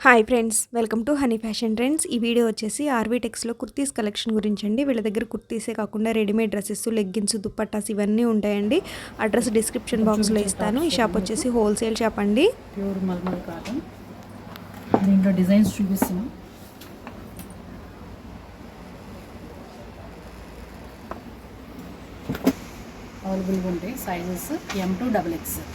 Hi friends, welcome to honey fashion trends. ఈ video వచ్చేసి RV టెక్స్లో kurtis collection గురించి అండి. వీళ్ళ దగ్గర కుర్తీసే కాకుండా రెడీమేడ్ డ్రెస్సెస్, లెగ్గిన్స్, దుప్పట్టాస్ ఇవన్నీ ఉంటాయండి. అడ్రస్ డిస్క్రిప్షన్ బాక్స్లో ఇస్తాను. ఈ షాప్ వచ్చేసి హోల్సేల్ షాప్ అండి. Pure mulmul cotton. దీంట్లో డిజైన్స్ చూపిస్తున్నాం. అవైలబుల్గా ఉంటాయి sizes M to XXL.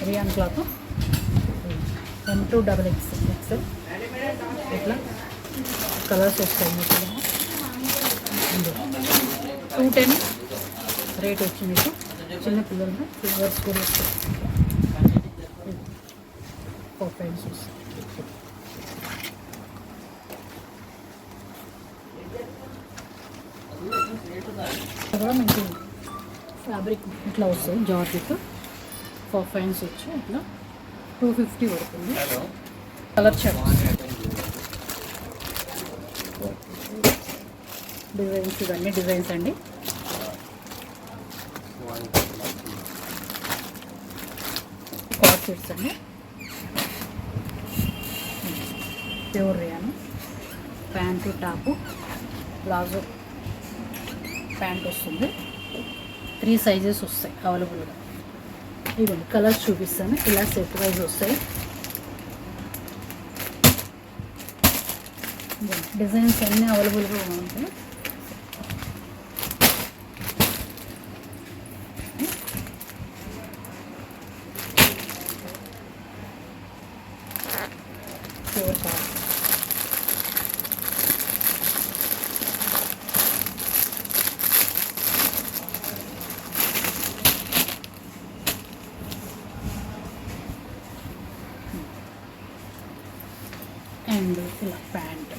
Rayon cloth M to XXL. ఇట్లా కలర్స్ వస్తాయి. మీకు 210 రేట్ వచ్చి మీకు చిన్న పిల్లలు ఫ్లవర్స్ కూడా వస్తాయి. ప్యాంట్స్ వస్తాయి. కూడా మీకు ఫ్యాబ్రిక్ ఇట్లా వస్తాయి. జార్జెట్ ప్యాంట్స్ వచ్చి ఇట్లా 250 పడుతుంది. కలర్ షర్ట్ డిజైన్స్, ఇవన్నీ డిజైన్స్ అండి. కార్డ్ సెట్స్ అండి. Pure rayon pant, top, palazzo pant వస్తుంది. 3 సైజెస్ వస్తాయి అవైలబుల్గా. ఇవ్వండి కలర్స్ చూపిస్తాను. ఇలా సెట్ వైజ్ వస్తాయి. డిజైన్స్ అన్నీ అవైలబుల్గా ఉంటాయి. Pure cotton. అండ్ ఇలా ప్యాంట్.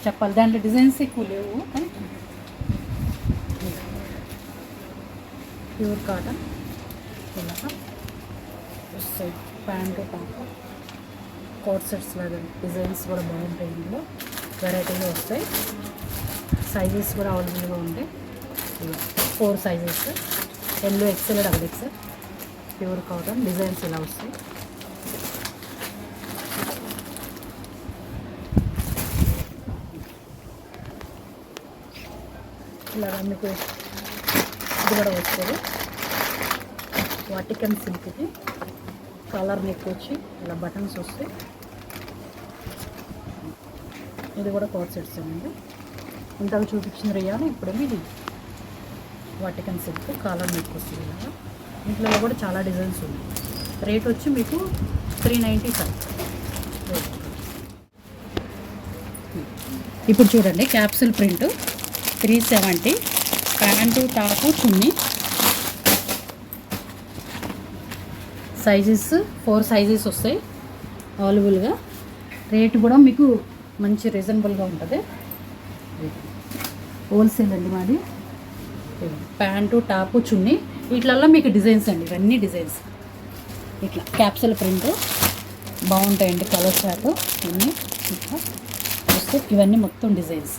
చెప్పాలి దాంట్లో డిజైన్స్ ఎక్కువ లేవు కానీ ప్యూర్ కాటన్ ఇలా వస్తాయి. ప్యాంటు, టాప్, కోట్ సెట్స్ లాగా డిజైన్స్ కూడా బాగుంటాయి. ఇందులో వెరైటీగా వస్తాయి. సైజెస్ కూడా అవైలబుల్గా ఉంటాయి. ఇలా 4 sizes L, XL, XXL. Pure cotton designs ఇలా వస్తాయి. ఇలాగా మీకు ఇది కూడా వస్తుంది. వాటికన్ సిల్క్ది కలర్ నెక్ వచ్చి ఇలా బటన్స్ వస్తాయి. ఇది కూడా కోట్ సెట్స్ అండి. ఇంతకు చూపించిన రియాన్ ఇప్పుడేమి ఇది వాటికన్ సిల్క్ కాలర్ నెక్ వస్తుంది. ఇలాగా ఇంట్లో కూడా చాలా డిజైన్స్ ఉన్నాయి. రేట్ వచ్చి మీకు 395. ఇప్పుడు చూడండి క్యాప్సూల్ ప్రింట్ 370. ప్యాంటు, టాపు, చున్నీ. సైజెస్ 4 సైజెస్ వస్తాయి అవైలబుల్గా. రేటు కూడా మీకు మంచి రీజనబుల్గా ఉంటుంది. హోల్సేల్ అండి మాది. ప్యాంటు, టాపు, చున్నీ. వీటిలలో మీకు డిజైన్స్ అండి. ఇవన్నీ డిజైన్స్ ఇట్లా క్యాప్సూల్ ప్రింట్ బాగుంటాయండి. కలర్ చార్ట్ ఇవన్నీ ఇట్లా వస్తే ఇవన్నీ మొత్తం డిజైన్స్.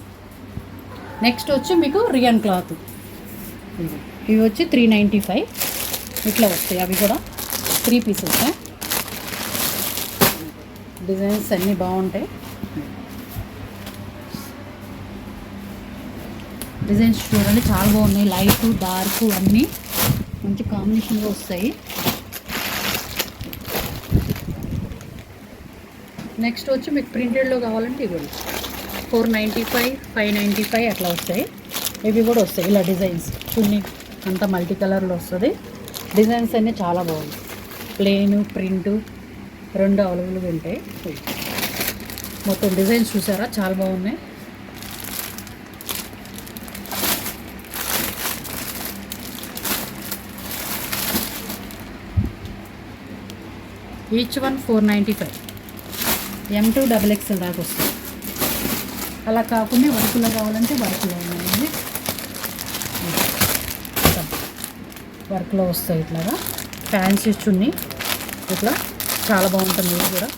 నెక్స్ట్ వచ్చి మీకు రియాన్ క్లాత్. ఇవి వచ్చి 395 ఇట్లా వస్తాయి. అవి కూడా 3 పీసెస్. డిజైన్స్ అన్నీ బాగుంటాయి. డిజైన్స్ చూడండి చాలా బాగున్నాయి. లైట్, డార్క్ అన్నీ మంచి కాంబినేషన్గా వస్తాయి. నెక్స్ట్ వచ్చి మీకు ప్రింటెడ్లో కావాలంటే ఇవి 495, 595 అట్లా వస్తాయి. ఇవి కూడా వస్తాయి ఇలా డిజైన్స్. చున్నీ అంతా మల్టీ కలర్లో వస్తుంది. డిజైన్స్ అన్నీ చాలా బాగుంది. ప్లెయిన్, ప్రింటు 2 అవైలబుల్గా ఉంటాయి. మొత్తం డిజైన్స్ చూసారా చాలా బాగున్నాయి. Each one 495. M to XXL దాకా వస్తుంది. అలా కాకుండా వర్కులో కావాలంటే వర్కులో ఉన్నాయండి. వర్క్లో వస్తాయి. ఇట్లాగా ఫ్యాన్సీ చున్నీ ఇట్లా చాలా బాగుంటుంది. ఇది కూడా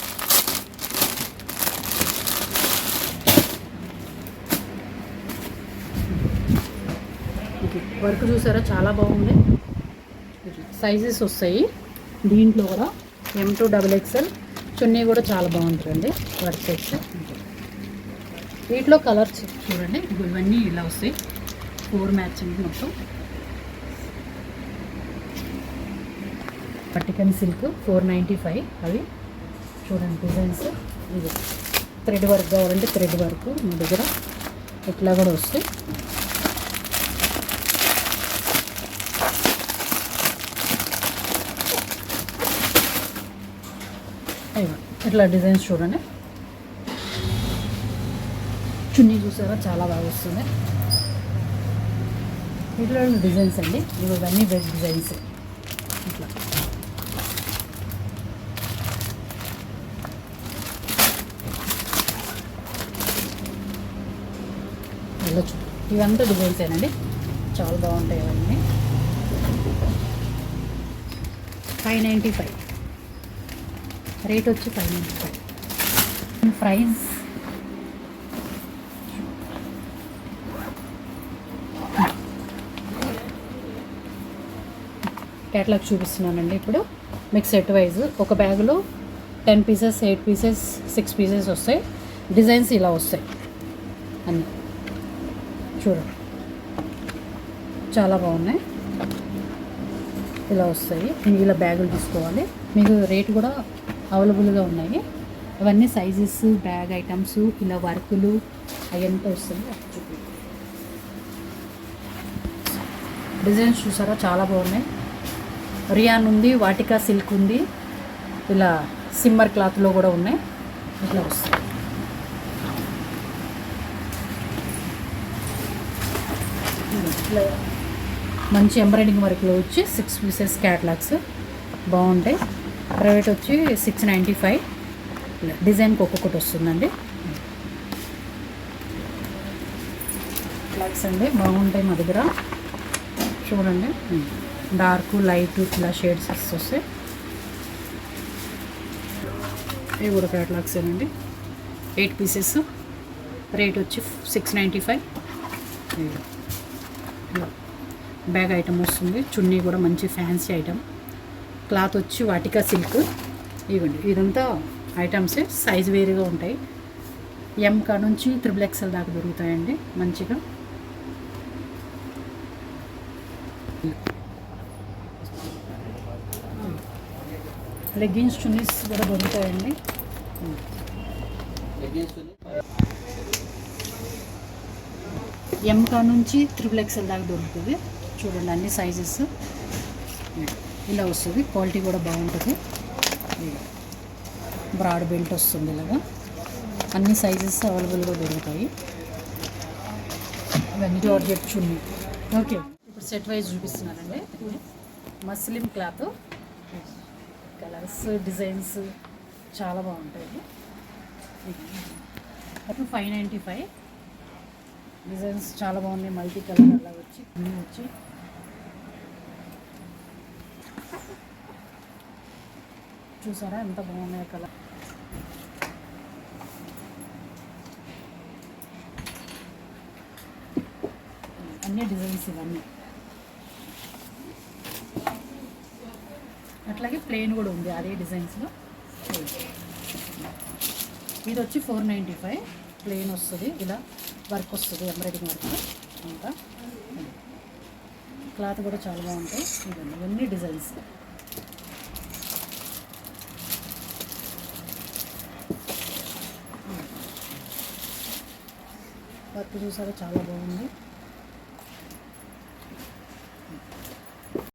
ఇట్లా వర్క్ చూసారా చాలా బాగుంది. ఇట్లా సైజెస్ వస్తాయి దీంట్లో కూడా M2XXL. చున్నీ కూడా చాలా బాగుంటుందండి వర్క్ వచ్చి. వీటిలో కలర్స్ చూడండి, ఇవన్నీ ఇలా వస్తాయి 4 మ్యాచింగ్ మొత్తం. పట్టికన్ సిల్క్ 495 అవి చూడండి డిజైన్స్. ఇది థ్రెడ్ వర్క్ కావాలంటే థ్రెడ్ వర్క్ మీ దగ్గర ఇట్లా కూడా వస్తాయి. ఇట్లా డిజైన్స్ చూడండి. చున్నీ చూసారా చాలా బాగా వస్తుంది. ఇట్లా డిజైన్స్ అండి, ఇవన్నీ వెజ్ డిజైన్స్. ఇట్లా వెళ్ళొచ్చు. ఇవంతా డిజైన్స్ ఏనండి, చాలా బాగుంటాయి ఇవన్నీ. 595 రేట్ వచ్చి 595. ప్రైస్ క్యాటలాగ్ చూపిస్తున్నానండి ఇప్పుడు. మీకు సెట్ వైజ్ ఒక బ్యాగులో 10 పీసెస్, 8 పీసెస్, 6 పీసెస్ వస్తాయి. డిజైన్స్ ఇలా వస్తాయి అన్నీ చూడండి, చాలా బాగున్నాయి. ఇలా వస్తాయి. మీరు ఇలా బ్యాగులు తీసుకోవాలి. మీకు రేట్ కూడా అవైలబుల్గా ఉన్నాయి. అవన్నీ సైజెస్, బ్యాగ్ ఐటమ్స్, ఇలా వర్కులు అవంతా వస్తుంది. డిజైన్స్ చూసారా చాలా బాగున్నాయి. రియాన్ ఉంది, వాటికా సిల్క్ ఉంది, ఇలా సిమ్మర్ క్లాత్లో కూడా ఉన్నాయి. ఇట్లా వస్తాయి. ఇట్లా మంచి ఎంబ్రాయిడింగ్ వర్క్లో వచ్చి 6 పీసెస్ క్యాటలాగ్స్ బాగుంటాయి. ప్రైవేట్ వచ్చి 695. డిజైన్కి ఒక్కొక్కటి వస్తుందండి. క్లాత్స్ అండి బాగుంటాయి మా దగ్గర. చూడండి డార్క్, లైట్ ఇలా షేడ్స్ వస్తాయి. ఇవి కూడా క్యాటలాగ్స్ ఏనండి. 8 పీసెస్ రేట్ వచ్చి 695. బ్యాగ్ ఐటమ్ వస్తుంది. చున్నీ కూడా మంచి ఫ్యాన్సీ ఐటమ్. క్లాత్ వచ్చి వాటికా సిల్క్. ఇవ్వండి ఇదంతా ఐటమ్సే, సైజ్ వేరుగా ఉంటాయి. M కా నుంచి XXL దాకా దొరుకుతాయండి మంచిగా. లెగ్గిన్స్, చున్నీస్ కూడా దొరుకుతాయండి. M కా నుంచి XXL దాకా దొరుకుతుంది. చూడండి అన్ని సైజెస్ ఇలా వస్తుంది. క్వాలిటీ కూడా బాగుంటుంది. బ్రాడ్ బెల్ట్ వస్తుంది ఇలాగా. అన్ని సైజెస్ అవైలబుల్గా దొరుకుతాయి. ఇవన్నీ జార్జెట్ చున్నీ. ఓకే, ఇప్పుడు సెట్ వైజ్ చూపిస్తున్నానండి. మస్లిన్ క్లాత్, కలర్స్, డిజైన్స్ చాలా బాగుంటాయి. 595. డిజైన్స్ చాలా బాగున్నాయి. మల్టీ కలర్ అలా వచ్చి అన్నీ వచ్చి చూసారా ఎంత బాగున్నాయి కలర్. అన్ని డిజైన్స్ ఇవన్నీ. అట్లాగే ప్లెయిన్ కూడా ఉంది అదే డిజైన్స్లో. ఇది వచ్చి 495. ప్లెయిన్ వస్తుంది, ఇలా వర్క్ వస్తుంది, ఎంబ్రాయిడింగ్ వర్క్ అంతా. క్లాత్ కూడా చాలా బాగుంటాయి. ఇవన్నీ ఇవన్నీ డిజైన్స్. వర్క్ చూసారా చాలా బాగుంది.